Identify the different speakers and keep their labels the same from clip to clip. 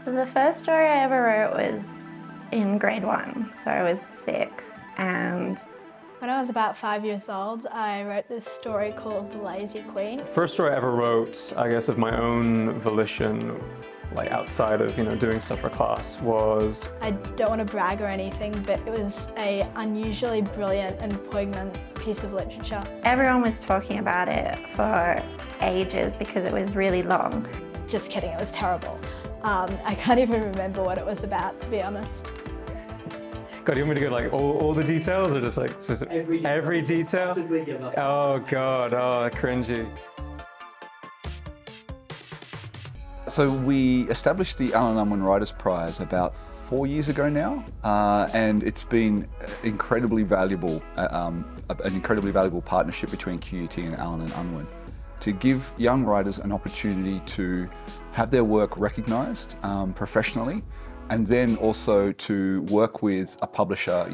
Speaker 1: The first story I ever wrote was in grade 1, so I was 6, and
Speaker 2: When I was about 5 years old, I wrote this story called The Lazy Queen.
Speaker 3: First story I ever wrote, I guess of my own volition, like outside of, doing stuff for class, was...
Speaker 2: I don't want to brag or anything, but it was an unusually brilliant and poignant piece of literature.
Speaker 1: everyone was talking about it for ages because it was really long.
Speaker 2: Just kidding, it was terrible. I can't even remember what it was about, to be honest.
Speaker 3: God, you want me to go like all the details or just like specific? Every detail? Oh God, oh, cringy.
Speaker 4: So we established the Alan Unwin Writers Prize about 4 years ago now, and it's been incredibly valuable, an incredibly valuable partnership between QUT and Alan and Unwin to give young writers an opportunity to have their work recognised professionally, and then also to work with a publisher,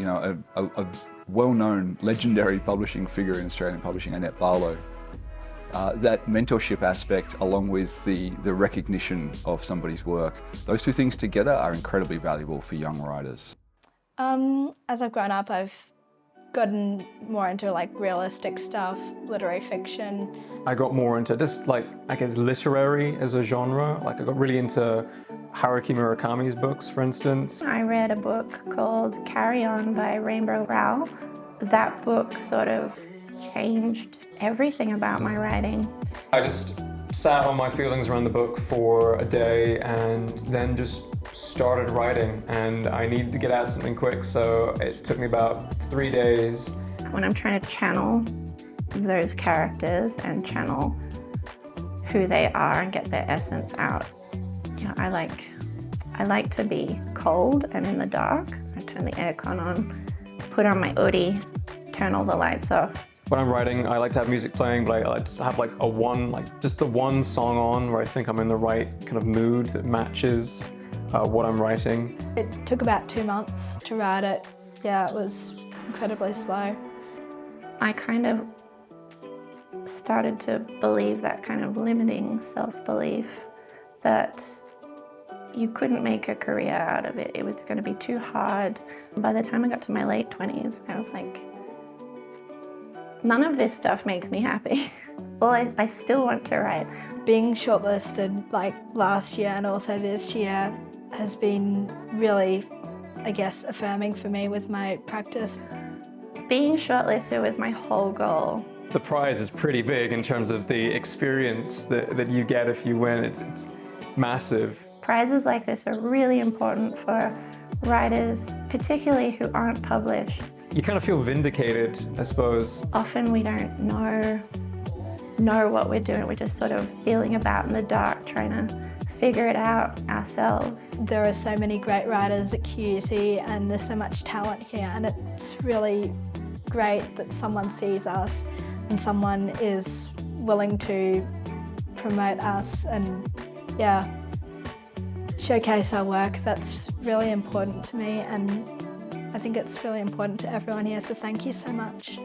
Speaker 4: a well-known, legendary publishing figure in Australian publishing, Annette Barlow. That mentorship aspect, along with the recognition of somebody's work, those two things together are incredibly valuable for young writers.
Speaker 2: As I've grown up, I've gotten more into like realistic stuff, literary fiction.
Speaker 3: I got more into just like, I guess, literary as a genre. Like I got really into Haruki Murakami's books, for instance.
Speaker 1: I read a book called Carry On by Rainbow Rowell. That book sort of changed everything about my writing.
Speaker 3: I just sat on my feelings around the book for a day and then just started writing, and I needed to get out something quick, so it took me about 3 days.
Speaker 1: When I'm trying to channel those characters and channel who they are and get their essence out, I like to be cold and in the dark. I turn the aircon on, put on my hoodie, turn all the lights off.
Speaker 3: When I'm writing, I like to have music playing, but I like to have just the one song on where I think I'm in the right kind of mood that matches what I'm writing.
Speaker 2: It took about 2 months to write it. Yeah, it was incredibly slow.
Speaker 1: I kind of started to believe that kind of limiting self-belief that you couldn't make a career out of it. It was going to be too hard. By the time I got to my late 20s, I was like, none of this stuff makes me happy. Well, I still want to write.
Speaker 2: Being shortlisted like last year and also this year has been really, I guess, affirming for me with my practice.
Speaker 1: Being shortlisted was my whole goal.
Speaker 3: The prize is pretty big in terms of the experience that you get if you win. It's massive.
Speaker 1: Prizes like this are really important for writers, particularly who aren't published.
Speaker 3: You kind of feel vindicated, I suppose.
Speaker 1: Often we don't know what we're doing. We're just sort of feeling about in the dark, trying to figure it out ourselves.
Speaker 2: There are so many great writers at QUT and there's so much talent here, and it's really great that someone sees us and someone is willing to promote us and showcase our work. That's really important to me, and I think it's really important to everyone here, so thank you so much.